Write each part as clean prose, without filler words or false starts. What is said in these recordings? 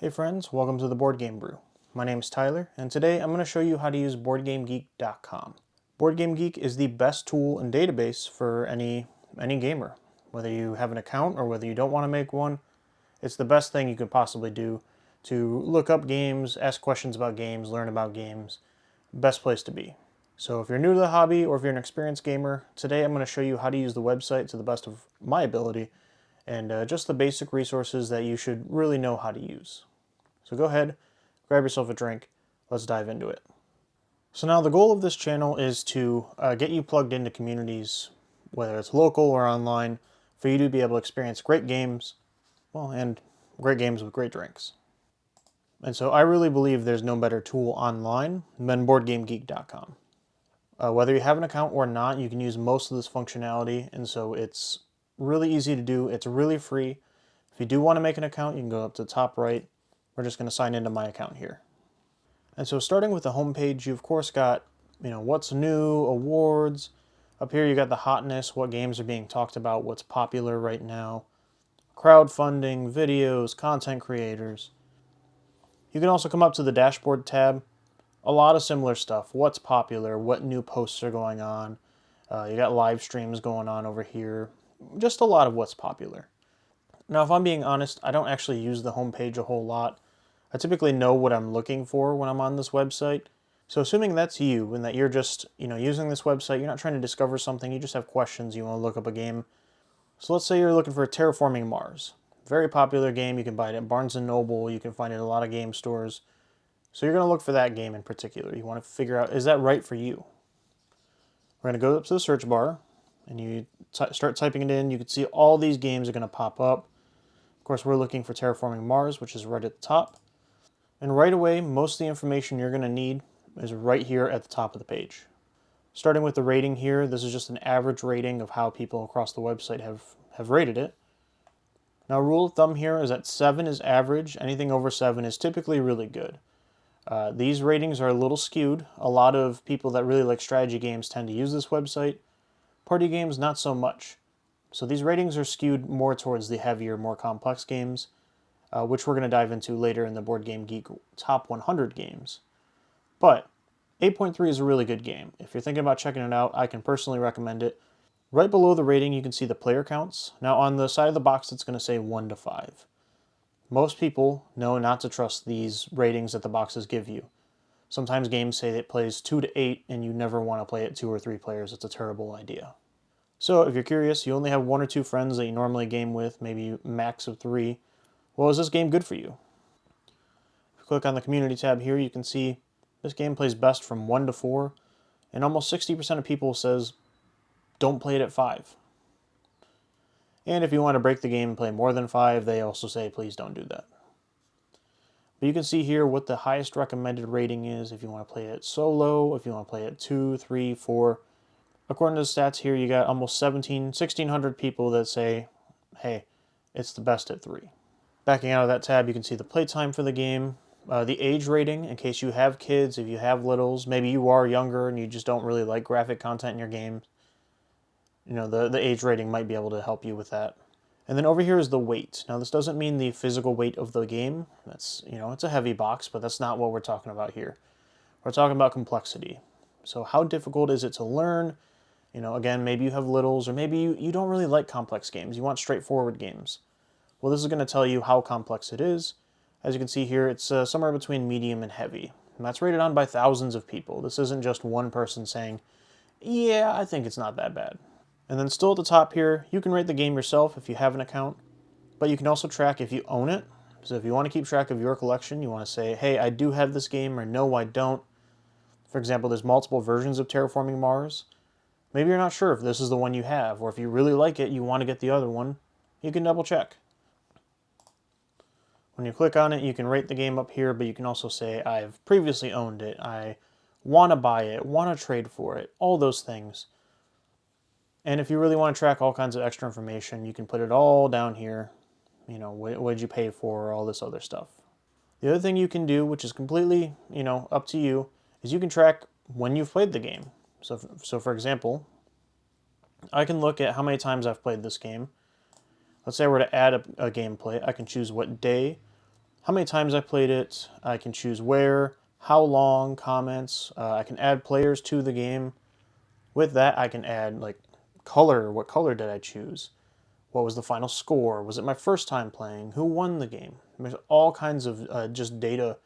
Hey friends, welcome to the Board Game Brew. My name is Tyler, and today I'm going to show you how to use BoardGameGeek.com. BoardGameGeek is the best tool and database for any gamer. Whether you have an account or whether you don't want to make one, it's the best thing you could possibly do to look up games, ask questions about games, learn about games. Best place to be. So if you're new to the hobby or if you're an experienced gamer, today I'm going to show you how to use the website to the best of my ability and just the basic resources that you should really know how to use. So go ahead, grab yourself a drink, let's dive into it. So now the goal of this channel is to get you plugged into communities, whether it's local or online, for you to be able to experience great games, and great games with great drinks. And so I really believe there's no better tool online than BoardGameGeek.com. Whether you have an account or not, you can use most of this functionality, and so it's really easy to do. It's really free. If you do want to make an account, you can go up to the top right. We're just going to sign into my account here. And so starting with the home page, you of course got, what's new, awards. Up here you got the hotness, what games are being talked about, what's popular right now, crowdfunding, videos, content creators. You can also come up to the dashboard tab. A lot of similar stuff. What's popular, what new posts are going on. You got live streams going on over here. Just a lot of what's popular. Now, if I'm being honest, I don't actually use the homepage a whole lot. I typically know what I'm looking for when I'm on this website. So assuming that's you and that you're just, using this website, you're not trying to discover something, you just have questions, you want to look up a game. So let's say you're looking for Terraforming Mars. Very popular game, you can buy it at Barnes & Noble, you can find it at a lot of game stores. So you're going to look for that game in particular. You want to figure out, is that right for you? We're going to go up to the search bar, and you start typing it in. You can see all these games are going to pop up. Of course, we're looking for Terraforming Mars, which is right at the top. And right away, most of the information you're going to need is right here at the top of the page. Starting with the rating here, this is just an average rating of how people across the website have rated it. Now, rule of thumb here is that 7 is average. Anything over 7 is typically really good. These ratings are a little skewed. A lot of people that really like strategy games tend to use this website. Party games, not so much. So these ratings are skewed more towards the heavier, more complex games, which we're going to dive into later in the Board Game Geek Top 100 games. But 8.3 is a really good game. If you're thinking about checking it out, I can personally recommend it. Right below the rating, you can see the player counts. Now on the side of the box, it's going to say 1 to 5. Most people know not to trust these ratings that the boxes give you. Sometimes games say that it plays 2 to 8 and you never want to play it 2 or 3 players. It's a terrible idea. So if you're curious, you only have 1 or 2 friends that you normally game with, maybe max of 3. Well, is this game good for you? If you click on the community tab here, you can see this game plays best from 1 to 4, and almost 60% of people says don't play it at 5. And if you want to break the game and play more than 5, they also say please don't do that. But you can see here what the highest recommended rating is if you want to play it solo, if you want to play it 2, 3, 4. According to the stats here, you got almost 1,600 people that say, hey, it's the best at 3. Backing out of that tab, you can see the playtime for the game, the age rating, in case you have kids, if you have littles, maybe you are younger and you just don't really like graphic content in your game. The age rating might be able to help you with that. And then over here is the weight. Now this doesn't mean the physical weight of the game. That's, it's a heavy box, but that's not what we're talking about here. We're talking about complexity. So how difficult is it to learn? Again, maybe you have littles, or maybe you don't really like complex games. You want straightforward games. Well, this is going to tell you how complex it is. As you can see here, it's somewhere between medium and heavy. And that's rated on by thousands of people. This isn't just one person saying, yeah, I think it's not that bad. And then still at the top here, you can rate the game yourself if you have an account, but you can also track if you own it. So if you want to keep track of your collection, you want to say, hey, I do have this game, or no, I don't. For example, there's multiple versions of Terraforming Mars. Maybe you're not sure if this is the one you have, or if you really like it, you want to get the other one, you can double check. When you click on it, you can rate the game up here, but you can also say, I've previously owned it, I want to buy it, want to trade for it, all those things. And if you really want to track all kinds of extra information, you can put it all down here. What did you pay for, all this other stuff. The other thing you can do, which is completely, up to you, is you can track when you've played the game. So for example, I can look at how many times I've played this game. Let's say I were to add a gameplay. I can choose what day, how many times I played it. I can choose where, how long, comments. I can add players to the game. With that, I can add like color. What color did I choose? What was the final score? Was it my first time playing? Who won the game? There's all kinds of just data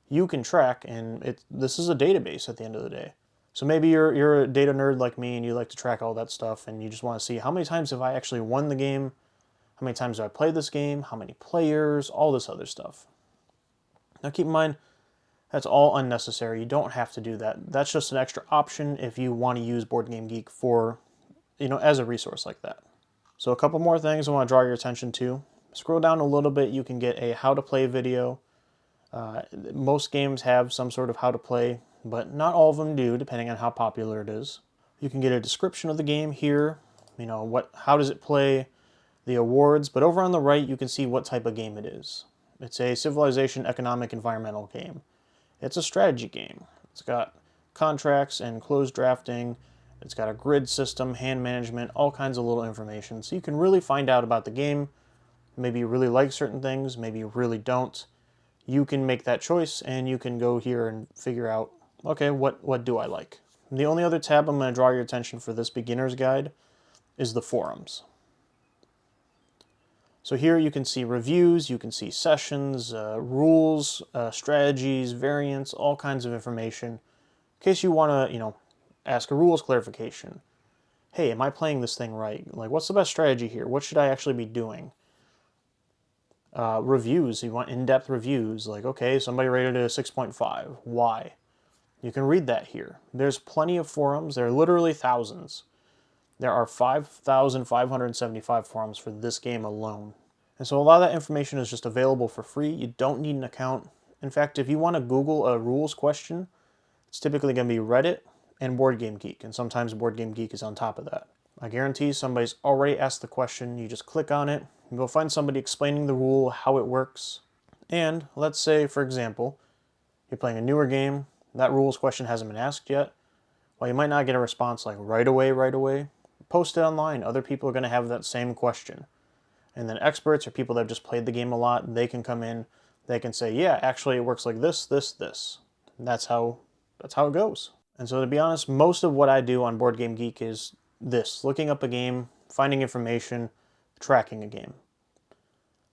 you can track, and this is a database at the end of the day. So maybe you're a data nerd like me and you like to track all that stuff, and you just want to see how many times have I actually won the game, how many times have I played this game, how many players, all this other stuff. Now keep in mind, that's all unnecessary. You don't have to do that. That's just an extra option if you want to use BoardGameGeek for, as a resource like that. So a couple more things I want to draw your attention to. Scroll down a little bit, you can get a how to play video. Most games have some sort of how to play, but not all of them do, depending on how popular it is. You can get a description of the game here, how does it play, the awards, but over on the right you can see what type of game it is. It's a civilization, economic, environmental game. It's a strategy game. It's got contracts and closed drafting. It's got a grid system, hand management, all kinds of little information. So you can really find out about the game. Maybe you really like certain things, maybe you really don't. You can make that choice and you can go here and figure out, okay, what do I like? The only other tab I'm going to draw your attention for this beginner's guide is the forums. So here you can see reviews, you can see sessions, rules, strategies, variants, all kinds of information. In case you want to, ask a rules clarification. Hey, am I playing this thing right? Like, what's the best strategy here? What should I actually be doing? Reviews, you want in-depth reviews. Like, okay, somebody rated it a 6.5. Why? You can read that here. There's plenty of forums. There are literally thousands. There are 5,575 forums for this game alone. And so a lot of that information is just available for free. You don't need an account. In fact, if you want to Google a rules question, it's typically going to be Reddit and BoardGameGeek, and sometimes BoardGameGeek is on top of that. I guarantee somebody's already asked the question. You just click on it, and you'll find somebody explaining the rule, how it works. And let's say, for example, you're playing a newer game, that rules question hasn't been asked yet. Well, you might not get a response like right away. Post it online. Other people are going to have that same question. And then experts or people that have just played the game a lot, they can come in, they can say, yeah, actually it works like this. And that's how it goes. And so to be honest, most of what I do on BoardGameGeek is this, looking up a game, finding information, tracking a game.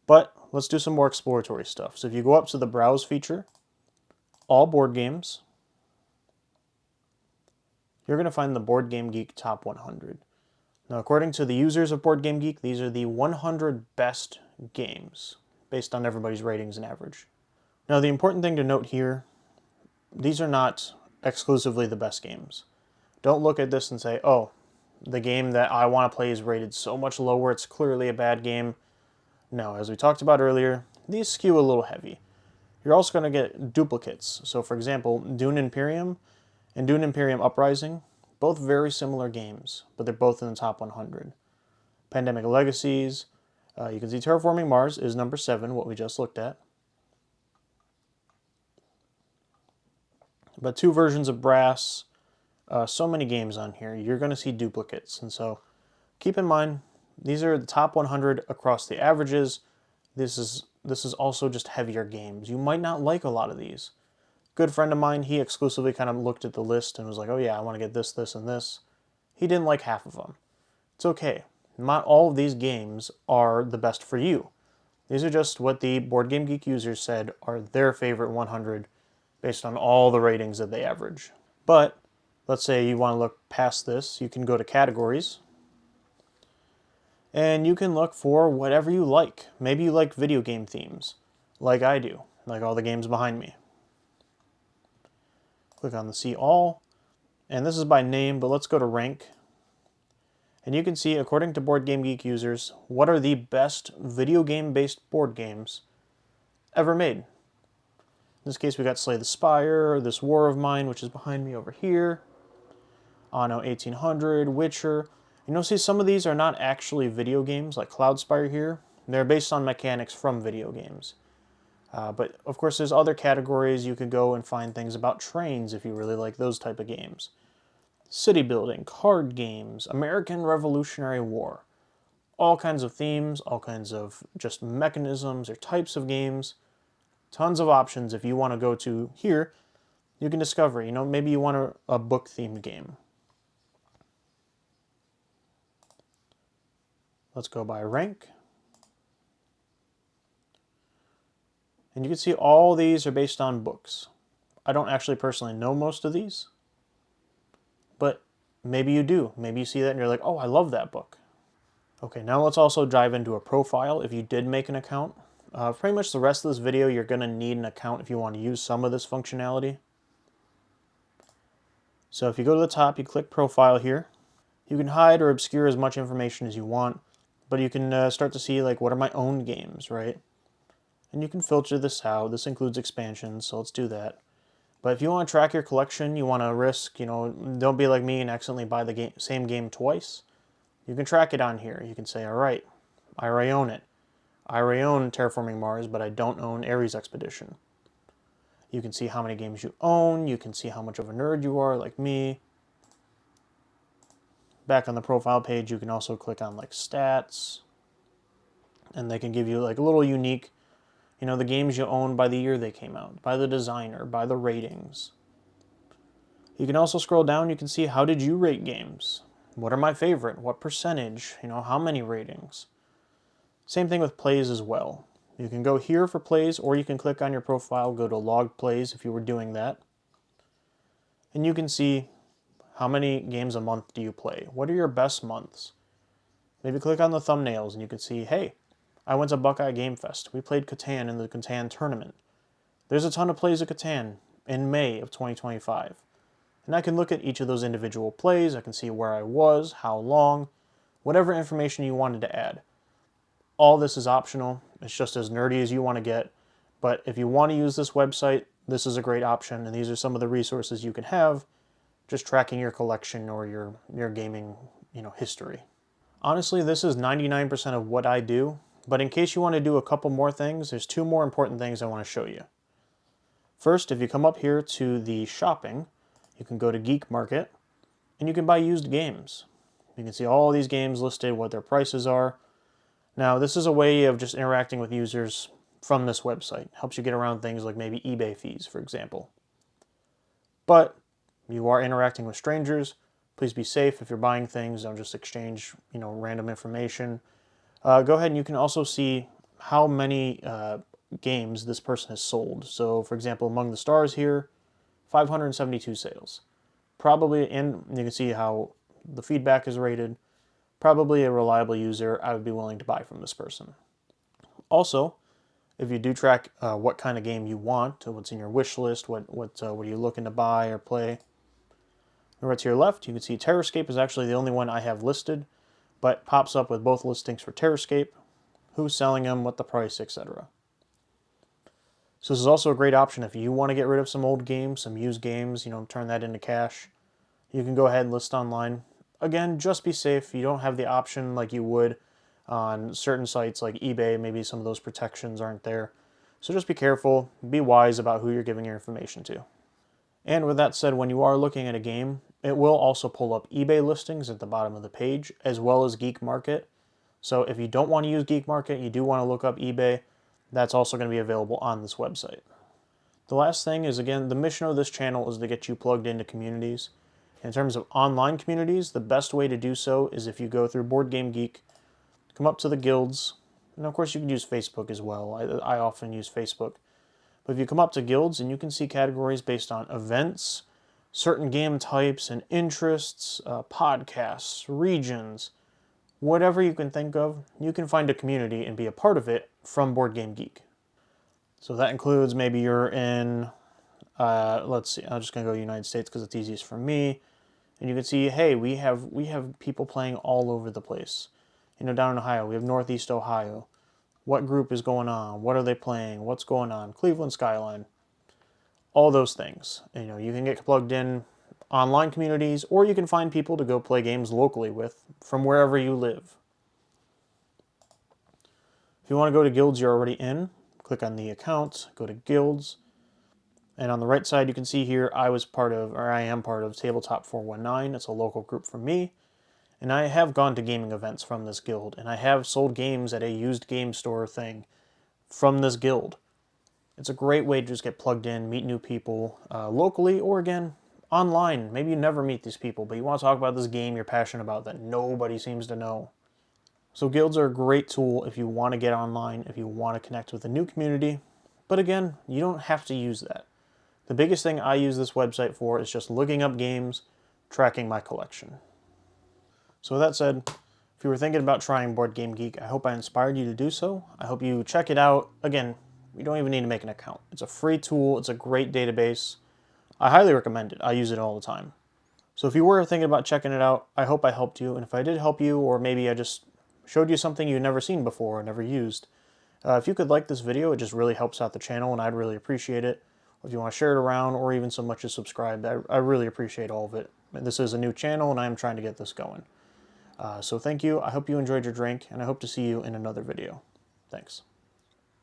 But let's do some more exploratory stuff. So if you go up to the Browse feature, all board games, you're going to find the BoardGameGeek Top 100. Now, according to the users of BoardGameGeek, these are the 100 best games, based on everybody's ratings and average. Now, the important thing to note here, these are not exclusively the best games. Don't look at this and say, oh, the game that I want to play is rated so much lower, it's clearly a bad game. No, as we talked about earlier, these skew a little heavy. You're also going to get duplicates. So for example, Dune Imperium and Dune Imperium Uprising, both very similar games, but they're both in the top 100. Pandemic Legacies, you can see Terraforming Mars is number 7, what we just looked at. But 2 versions of Brass, so many games on here, you're going to see duplicates. And so keep in mind, these are the top 100 across the averages. This is also just heavier games. You might not like a lot of these. Good friend of mine, he exclusively kind of looked at the list and was like, oh yeah, I want to get this, this, and this. He didn't like half of them. It's okay. Not all of these games are the best for you. These are just what the BoardGameGeek users said are their favorite 100 based on all the ratings that they average. But let's say you want to look past this, you can go to categories and you can look for whatever you like. Maybe you like video game themes, like I do, like all the games behind me. Click on the See All, and this is by name, but let's go to rank. And you can see, according to BoardGameGeek users, what are the best video game-based board games ever made. In this case, we got Slay the Spire, This War of Mine, which is behind me over here, Anno 1800, Witcher. You'll see some of these are not actually video games, like Cloudspire here. They're based on mechanics from video games. But of course, there's other categories. You could go and find things about trains if you really like those type of games. City building, card games, American Revolutionary War. All kinds of themes, all kinds of just mechanisms or types of games. Tons of options. If you want to go to here, you can discover, maybe you want a book-themed game. Let's go by rank. And you can see all these are based on books. I don't actually personally know most of these, but maybe you do. Maybe you see that and you're like, oh, I love that book. Okay, now let's also dive into a profile if you did make an account. Pretty much the rest of this video, you're going to need an account if you want to use some of this functionality. So if you go to the top, you click profile here. You can hide or obscure as much information as you want, but you can start to see like what are my own games, right? And you can filter this out. This includes expansions, so let's do that. But if you want to track your collection, you want to risk, don't be like me and accidentally buy the same game twice. You can track it on here. You can say, all right, I already own it. I already own Terraforming Mars, but I don't own Ares Expedition. You can see how many games you own. You can see how much of a nerd you are, like me. Back on the profile page, you can also click on like stats. And they can give you like a little unique, the games you own by the year they came out, by the designer, by the ratings. You can also scroll down. You can see how did you rate games? What are my favorite? What percentage? How many ratings? Same thing with plays as well. You can go here for plays, or you can click on your profile, go to log plays if you were doing that. And you can see how many games a month do you play? What are your best months? Maybe click on the thumbnails and you can see, hey, I went to Buckeye Game Fest. We played Catan in the Catan tournament. There's a ton of plays of Catan in May of 2025. And I can look at each of those individual plays. I can see where I was, how long, whatever information you wanted to add. All this is optional. It's just as nerdy as you want to get. But if you want to use this website, this is a great option. And these are some of the resources you can have just tracking your collection or your gaming, history. Honestly, this is 99% of what I do. But in case you want to do a couple more things, there's two more important things I want to show you. First, if you come up here to the shopping, you can go to GeekMarket and you can buy used games. You can see all these games listed, what their prices are. Now, this is a way of just interacting with users from this website. Helps you get around things like maybe eBay fees, for example. But you are interacting with strangers. Please be safe if you're buying things. Don't just exchange, random information. Go ahead and you can also see how many games this person has sold. So, for example, among the stars here, 572 sales. Probably, and you can see how the feedback is rated. Probably a reliable user. I would be willing to buy from this person. Also, if you do track what kind of game you want, what's in your wish list, what are you looking to buy or play. Right to your left, you can see Terrascape is actually the only one I have listed, but pops up with both listings for Terrascape, who's selling them, what the price, etc. So this is also a great option if you want to get rid of some old games, some used games, turn that into cash. You can go ahead and list online. Again, just be safe. You don't have the option like you would on certain sites like eBay. Maybe some of those protections aren't there. So just be careful. Be wise about who you're giving your information to. And with that said, when you are looking at a game, it will also pull up eBay listings at the bottom of the page, as well as GeekMarket. So if you don't want to use GeekMarket, you do want to look up eBay, that's also going to be available on this website. The last thing is, again, the mission of this channel is to get you plugged into communities. In terms of online communities, the best way to do so is if you go through BoardGameGeek, come up to the guilds, and of course you can use Facebook as well. I often use Facebook. But if you come up to guilds, and you can see categories based on events, certain game types and interests, podcasts, regions, whatever you can think of, you can find a community and be a part of it from BoardGameGeek. So that includes maybe you're in, let's see, I'm just going to go United States because it's easiest for me. And you can see, hey, we have people playing all over the place. Down in Ohio, we have Northeast Ohio. What group is going on? What are they playing? What's going on? Cleveland Skyline. All those things. You can get plugged in online communities, or you can find people to go play games locally with from wherever you live. If you want to go to guilds you're already in, click on the account, go to guilds, and on the right side you can see here I am part of Tabletop 419. It's a local group for me, and I have gone to gaming events from this guild, and I have sold games at a used game store thing from this guild. It's a great way to just get plugged in, meet new people locally, or again, online. Maybe you never meet these people, but you want to talk about this game you're passionate about that nobody seems to know. So guilds are a great tool if you want to get online, if you want to connect with a new community. But again, you don't have to use that. The biggest thing I use this website for is just looking up games, tracking my collection. So with that said, if you were thinking about trying BoardGameGeek, I hope I inspired you to do so. I hope you check it out. Again, you don't even need to make an account. It's a free tool. It's a great database. I highly recommend it. I use it all the time. So if you were thinking about checking it out, I hope I helped you. And if I did help you, or maybe I just showed you something you'd never seen before or never used, if you could like this video, it just really helps out the channel and I'd really appreciate it. If you want to share it around or even so much as subscribe, I really appreciate all of it. This is a new channel and I'm trying to get this going. So thank you. I hope you enjoyed your drink and I hope to see you in another video. Thanks.